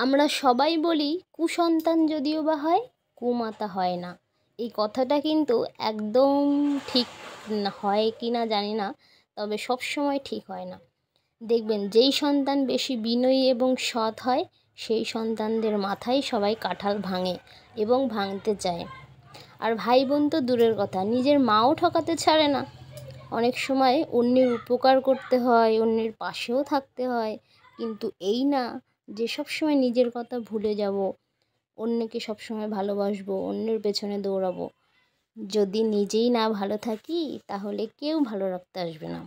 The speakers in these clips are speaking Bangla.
আমরা সবাই বলি কুসন্তান যদিও বা হয়, কুমাতা হয় না। এই কথাটা কিন্তু একদম ঠিক হয় কি না জানি না, তবে সব সময় ঠিক হয় না। দেখবেন যেই সন্তান বেশি বিনয়ী এবং সৎ হয় সেই সন্তানদের মাথায় সবাই কাঁঠাল ভাঙে এবং ভাঙতে চায়। আর ভাই বোন তো দূরের কথা, নিজের মাও ঠকাতে ছাড়ে না। অনেক সময় অন্যের উপকার করতে হয়, অন্যের পাশেও থাকতে হয়, কিন্তু এই না যে সবসময় নিজের কথা ভুলে যাব, অন্যকে সবসময় ভালোবাসবো, অন্যের পেছনে দৌড়াবো। যদি নিজেই না ভালো থাকি তাহলে কেউ ভালো রাখতে আসবে না।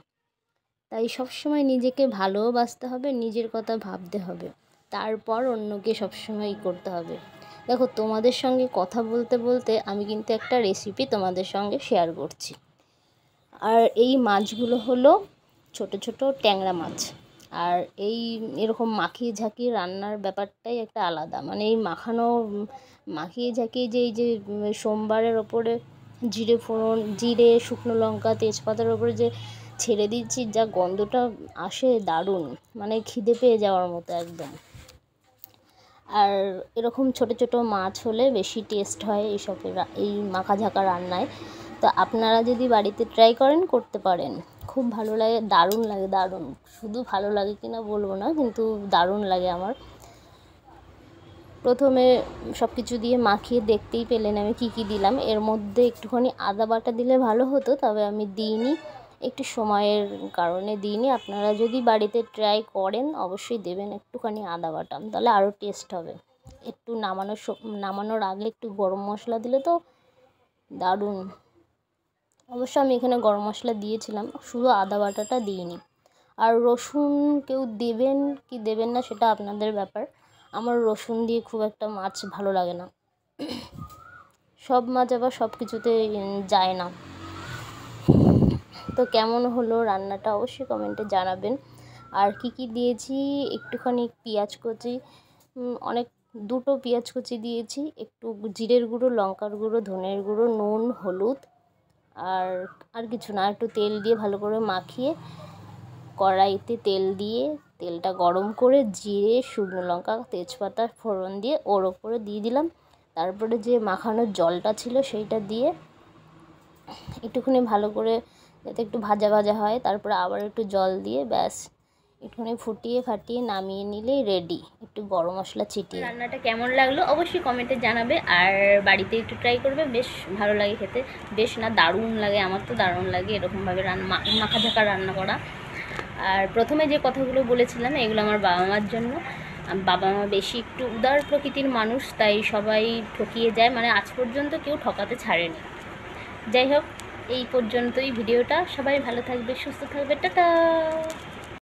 তাই সবসময় নিজেকে ভালোবাসতে হবে, নিজের কথা ভাবতে হবে, তারপর অন্যকে সবসময় করতে হবে। দেখো, তোমাদের সঙ্গে কথা বলতে বলতে আমি কিন্তু একটা রেসিপি তোমাদের সঙ্গে শেয়ার করছি। আর এই মাছগুলো হলো ছোট ছোট ট্যাংরা মাছ। আর এরকম মাখিয়ে ঝাঁকিয়ে রান্নার ব্যাপারটাই একটা আলাদা, মানে এই মাখিয়ে ঝাঁকিয়ে যে এই যে সোমবারের ওপরে জিরে ফোড়ন, জিরে, শুকনো লঙ্কা, তেজপাতার ওপরে যে ছেড়ে দিচ্ছি, যা গন্ধটা আসে দারুণ, মানে খিদে পেয়ে যাওয়ার মতো একদম। আর এরকম ছোট ছোট মাছ হলে বেশি টেস্ট হয় এই মাখা ঝাঁকা রান্নায়। তো আপনারা যদি বাড়িতে ট্রাই করেন, করতে পারেন, খুব ভালো লাগে, দারুণ লাগে, দারুণ। শুধু ভালো লাগে কি না বলবো না, কিন্তু দারুণ লাগে আমার। প্রথমে সব কিছু দিয়ে মাখিয়ে দেখতেই পেলেন আমি কি কি দিলাম। এর মধ্যে একটুখানি আদা বাটা দিলে ভালো হতো, তবে আমি দিইনি, একটু সময়ের কারণে দিইনি। আপনারা যদি বাড়িতে ট্রাই করেন অবশ্যই দেবেন একটুখানি আদা বাটা, তাহলে আরও টেস্ট হবে। একটু নামানোর আগে একটু গরম মশলা দিলে তো দারুণ। অবশ্য আমি এখানে গরম মশলা দিয়েছিলাম, শুধু আদা বাটাটা দিইনি। আর রসুন কেউ দেবেন কি দেবেন না সেটা আপনাদের ব্যাপার। আমার রসুন দিয়ে খুব একটা মাছ ভালো লাগে না, সব মাছ আবার সব কিছুতে যায় না। তো কেমন হলো রান্নাটা অবশ্যই কমেন্টে জানাবেন। আর কি কি দিয়েছি, একটুখানি পেঁয়াজ কুচি, দুটো পেঁয়াজ কুচি দিয়েছি, একটু জিরের গুঁড়ো, লঙ্কার গুঁড়ো, ধনের গুঁড়ো, নুন, হলুদ, আর কিছু না। একটু তেল দিয়ে ভালো করে মাখিয়ে কড়াইতে তেল দিয়ে তেলটা গরম করে জিরে, শুকনো লঙ্কা, তেজপাতা ফোড়ন দিয়ে ওর ওপরে দিয়ে দিলাম। তারপরে যে মাখানোর জলটা ছিল সেইটা দিয়ে একটুখানি ভালো করে যাতে একটু ভাজা ভাজা হয়, তারপরে আবার একটু জল দিয়ে ব্যাস একটুখানি ফুটিয়ে ফাটিয়ে নামিয়ে নিলেই রেডি, একটু গরম মশলা ছিটিয়ে। রান্নাটা কেমন লাগলো অবশ্যই কমেন্টে জানাবে, আর বাড়িতে একটু ট্রাই করবে, বেশ ভালো লাগে খেতে, বেশ না দারুণ লাগে, আমার তো দারুণ লাগে এরকমভাবে মাখা ঝাঁকা রান্না করা। আর প্রথমে যে কথাগুলো বলেছিলাম এগুলো আমার বাবা মার জন্য। বাবা মা বেশি একটু উদার প্রকৃতির মানুষ, তাই সবাই ঠকিয়ে যায়, মানে আজ পর্যন্ত কেউ ঠকাতে ছাড়েনি। যাই হোক, এই পর্যন্তই ভিডিওটা। সবাই ভালো থাকবে, সুস্থ থাকবে, টাটা।